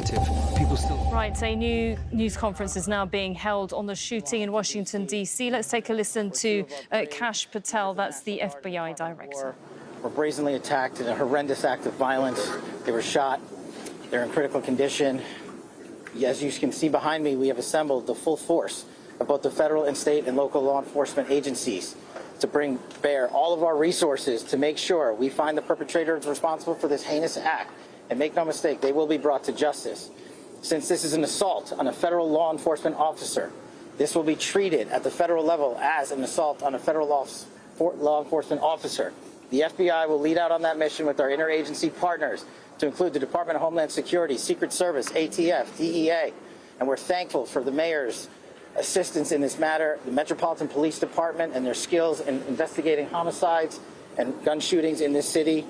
People still... Right, a new news conference is now being held on the shooting in Washington, D.C. Let's take a listen to Kash Patel, that's the FBI director. Were brazenly attacked in a horrendous act of violence. They were shot. They're in critical condition. As you can see behind me, we have assembled the full force of both the federal and state and local law enforcement agencies to bring bear all of our resources to make sure we find the perpetrators responsible for this heinous act. And make no mistake, they will be brought to justice. Since this is an assault on a federal law enforcement officer, this will be treated at the federal level as an assault on a federal law enforcement officer. The FBI will lead out on that mission with our interagency partners, to include the Department of Homeland Security, Secret Service, ATF, DEA. And we're thankful for the mayor's assistance in this matter, the Metropolitan Police Department and their skills in investigating homicides and gun shootings in this city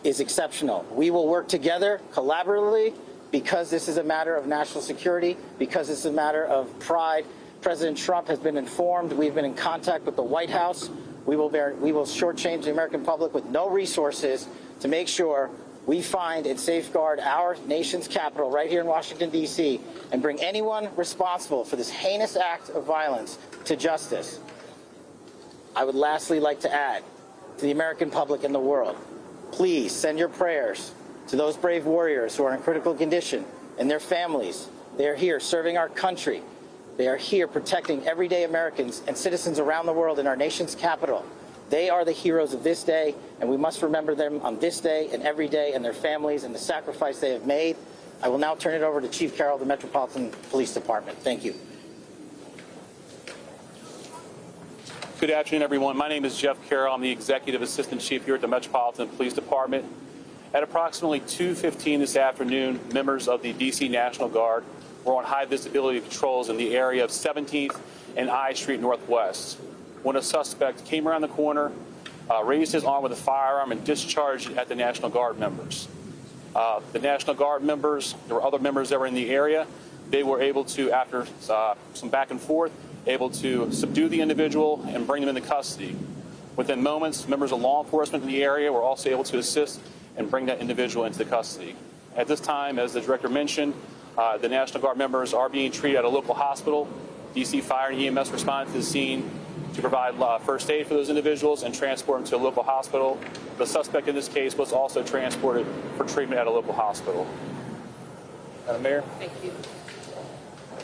is exceptional. We will work together collaboratively because this is a matter of national security, because this is a matter of pride. President Trump has been informed. We've been in contact with the White House. We will shortchange the American public with no resources to make sure we find and safeguard our nation's capital right here in Washington, D.C., and bring anyone responsible for this heinous act of violence to justice. I would lastly like to add to the American public and the world, please send your prayers to those brave warriors who are in critical condition and their families. They are here serving our country. They are here protecting everyday Americans and citizens around the world in our nation's capital. They are the heroes of this day, and we must remember them on this day and every day, and their families and the sacrifice they have made. I will now turn it over to Chief Carroll of the Metropolitan Police Department. Thank you. Good afternoon, everyone. My name is Jeff Carroll. I'm the Executive Assistant Chief here at the Metropolitan Police Department. At approximately 2:15 this afternoon, members of the D.C. National Guard were on high visibility patrols in the area of 17th and I Street Northwest when a suspect came around the corner, raised his arm with a firearm, and discharged it at the National Guard members. The National Guard members, there were other members that were in the area. They were able to, after some back and forth, able to subdue the individual and bring him into custody. Within moments, members of law enforcement in the area were also able to assist and bring that individual into custody. At this time, as the director mentioned, the National Guard members are being treated at a local hospital. DC Fire and EMS responded to the scene to provide first aid for those individuals and transport them to a local hospital. The suspect in this case was also transported for treatment at a local hospital. Madam Mayor. Thank you.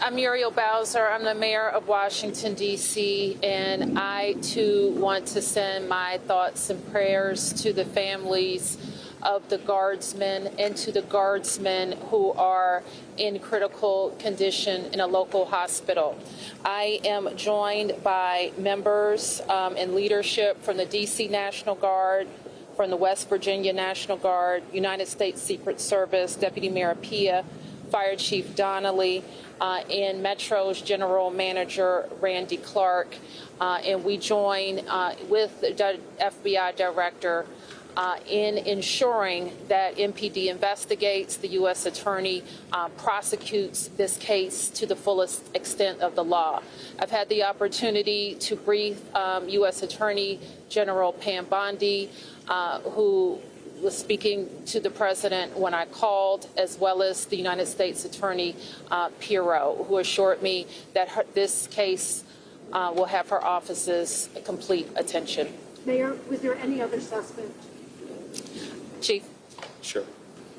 I'm Muriel Bowser. I'm the mayor of Washington, D.C., and I, too, want to send my thoughts and prayers to the families of the guardsmen and to the guardsmen who are in critical condition in a local hospital. I am joined by members and leadership from the D.C. National Guard, from the West Virginia National Guard, United States Secret Service, Deputy Mayor Pia, Fire Chief Donnelly, and Metro's General Manager Randy Clark, and we join with the FBI Director in ensuring that MPD investigates, the U.S. Attorney prosecutes this case to the fullest extent of the law. I've had the opportunity to brief U.S. Attorney General Pam Bondi, who was speaking to the president when I called, as well as the United States Attorney Pirro, who assured me that this case will have her office's complete attention. Mayor, was there any other suspect? Chief. Sure.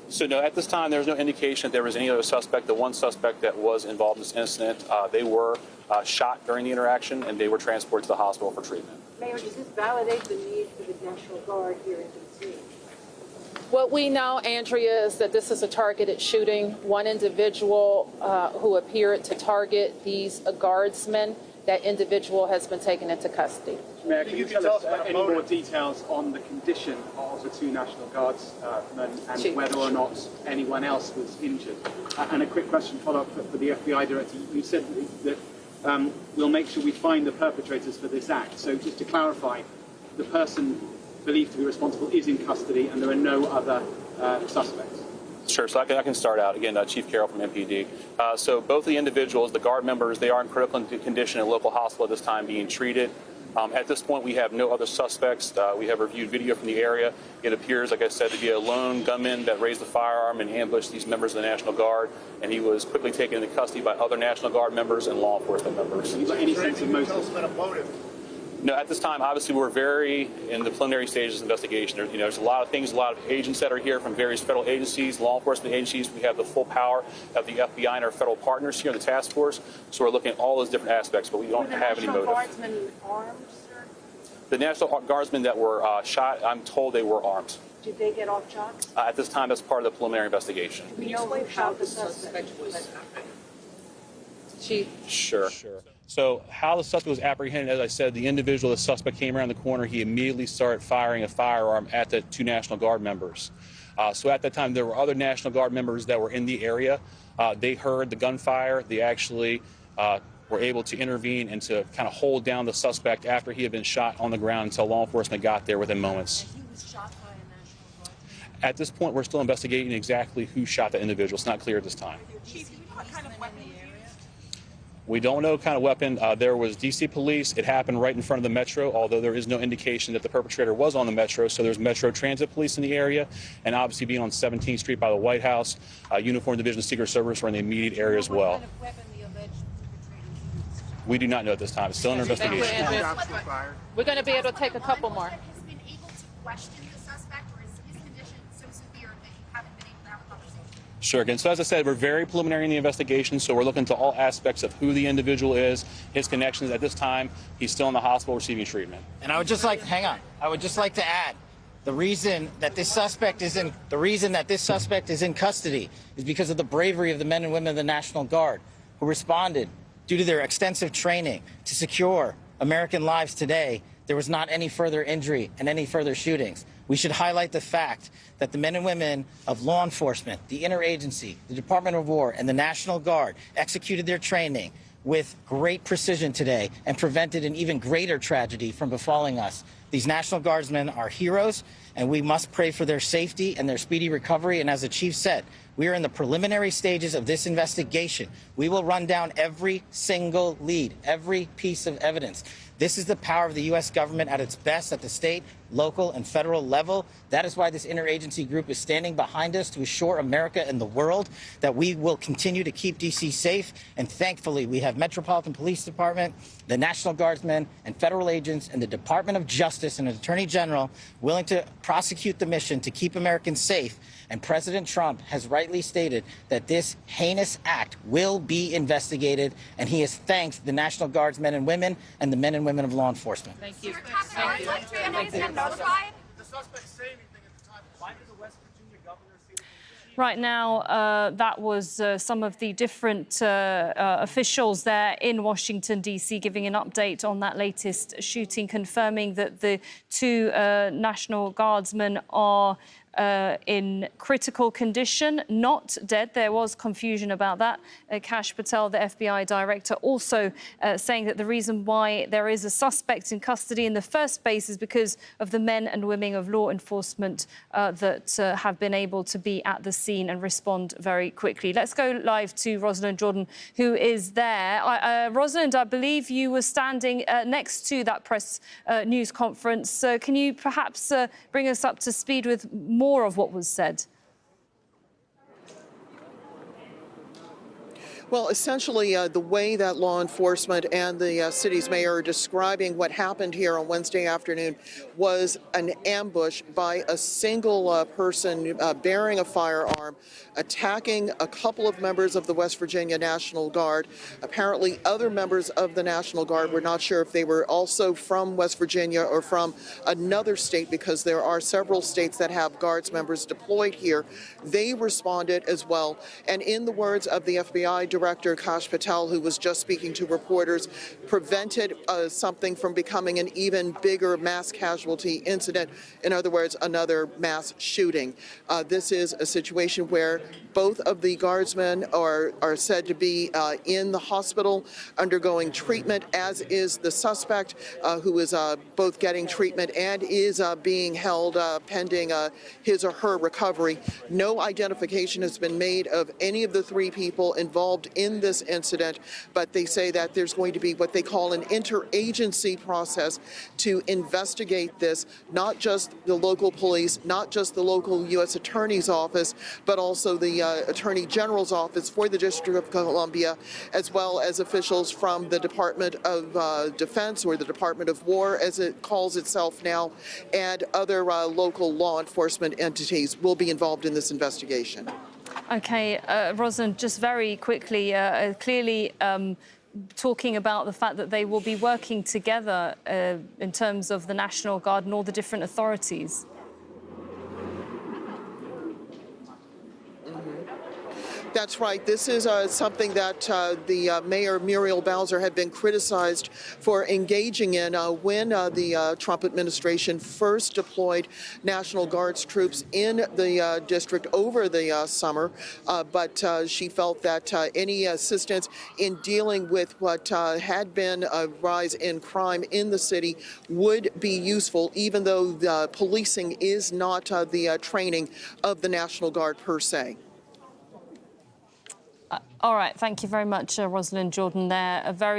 So no, at this time, there's no indication that there was any other suspect. The one suspect that was involved in this incident, they were shot during the interaction, and they were transported to the hospital for treatment. Mayor, does this validate the need for the National Guard here in D.C.? What we know, Andrea, is that this is a targeted shooting. One individual who appeared to target these guardsmen, that individual has been taken into custody. Mayor, can you tell us any more details on the condition of the two National Guardsmen and whether or not anyone else was injured? And a quick question follow-up for the FBI Director. You said that we'll make sure we find the perpetrators for this act. So just to clarify, the person believed to be responsible is in custody and there are no other suspects? Sure, so I can start out. Again, Chief Carroll from MPD. So both of the individuals, the guard members, they are in critical condition in a local hospital at this time being treated. At this point, we have no other suspects. We have reviewed video from the area. It appears, like I said, to be a lone gunman that raised the firearm and ambushed these members of the National Guard, and he was quickly taken into custody by other National Guard members and law enforcement members. Have you got any sense of motive? No, at this time, obviously, we're very in the preliminary stages of investigation. There's a lot of things, a lot of agents that are here from various federal agencies, law enforcement agencies. We have the full power of the FBI and our federal partners here in the task force. So we're looking at all those different aspects, but we don't have any motive. Were the National Guardsmen armed, sir? The National Guardsmen that were shot, I'm told they were armed. Did they get off shot? At this time, that's part of the preliminary investigation. We know who shot the suspect. Chief. Sure. So how the suspect was apprehended, as I said, the suspect came around the corner. He immediately started firing a firearm at the two National Guard members. So at that time, there were other National Guard members that were in the area. They heard the gunfire. They actually were able to intervene and to kind of hold down the suspect after he had been shot on the ground until law enforcement got there within moments. And he was shot by a National Guard. At this point, we're still investigating exactly who shot the individual. It's not clear at this time. Chief, what kind of weapon? We don't know what kind of weapon. There was D.C. police. It happened right in front of the Metro, although there is no indication that the perpetrator was on the Metro. So there's Metro Transit Police in the area, and obviously being on 17th Street by the White House, Uniform Division of Secret Service were in the immediate area as well. What kind of weapon the alleged perpetrator used? We do not know at this time. It's still under investigation. We're going to be able to take a couple more. Has been able to question the suspect, or is his condition so severe that you haven't been able to have a conversation? Sure. Again, so as I said, we're very preliminary in the investigation, so we're looking to all aspects of who the individual is, his connections. At this time, he's still in the hospital receiving treatment. And I would just like, hang on. I would just like to add, the reason that this suspect is in custody is because of the bravery of the men and women of the National Guard who responded due to their extensive training to secure American lives today. There was not any further injury and any further shootings. We should highlight the fact that the men and women of law enforcement, the interagency, the Department of War, and the National Guard executed their training with great precision today and prevented an even greater tragedy from befalling us. These National Guardsmen are heroes, and we must pray for their safety and their speedy recovery. And as the chief said, we are in the preliminary stages of this investigation. We will run down every single lead, every piece of evidence. This is the power of the U.S. government at its best at the state, local, and federal level. That is why this interagency group is standing behind us to assure America and the world that we will continue to keep D.C. safe. And thankfully, we have Metropolitan Police Department, the National Guardsmen, and federal agents, and the Department of Justice and an Attorney General willing to prosecute the mission to keep Americans safe. And President Trump has rightly stated that this heinous act will be investigated, and he has thanked the National Guard's men and women and the men and women of law enforcement. Thank you. Did the suspect say anything at the time? Why did the West Virginia governor say that? Right now, that was some of the different officials there in Washington, D.C., giving an update on that latest shooting, confirming that the two National Guardsmen are in critical condition, not dead. There was confusion about that. Kash Patel, the FBI director, also saying that the reason why there is a suspect in custody in the first place is because of the men and women of law enforcement that have been able to be at the scene and respond very quickly. Let's go live to Rosiland Jordan, who is there. Rosiland, I believe you were standing next to that press news conference. Can you perhaps bring us up to speed with more of what was said? Well, essentially, the way that law enforcement and the city's mayor are describing what happened here on Wednesday afternoon was an ambush by a single person bearing a firearm, attacking a couple of members of the West Virginia National Guard. Apparently, other members of the National Guard, we're not sure if they were also from West Virginia or from another state, because there are several states that have Guards members deployed here. They responded as well. And in the words of the FBI Director Kash Patel, who was just speaking to reporters, prevented something from becoming an even bigger mass casualty incident. In other words, another mass shooting. This is a situation where both of the guardsmen are said to be in the hospital undergoing treatment, as is the suspect, who is both getting treatment and is being held pending his or her recovery. No identification has been made of any of the three people involved involved in this incident, but they say that there's going to be what they call an interagency process to investigate this, not just the local police, not just the local U.S. Attorney's Office, but also the Attorney General's Office for the District of Columbia, as well as officials from the Department of Defense, or the Department of War, as it calls itself now, and other local law enforcement entities will be involved in this investigation. Okay, Rosalind, just very quickly, clearly talking about the fact that they will be working together in terms of the National Guard and all the different authorities. That's right. This is something that the Mayor Muriel Bowser had been criticized for engaging in when the Trump administration first deployed National Guard's troops in the district over the summer. But she felt that any assistance in dealing with what had been a rise in crime in the city would be useful, even though the policing is not the training of the National Guard per se. All right. Thank you very much, Rosalind Jordan there. A very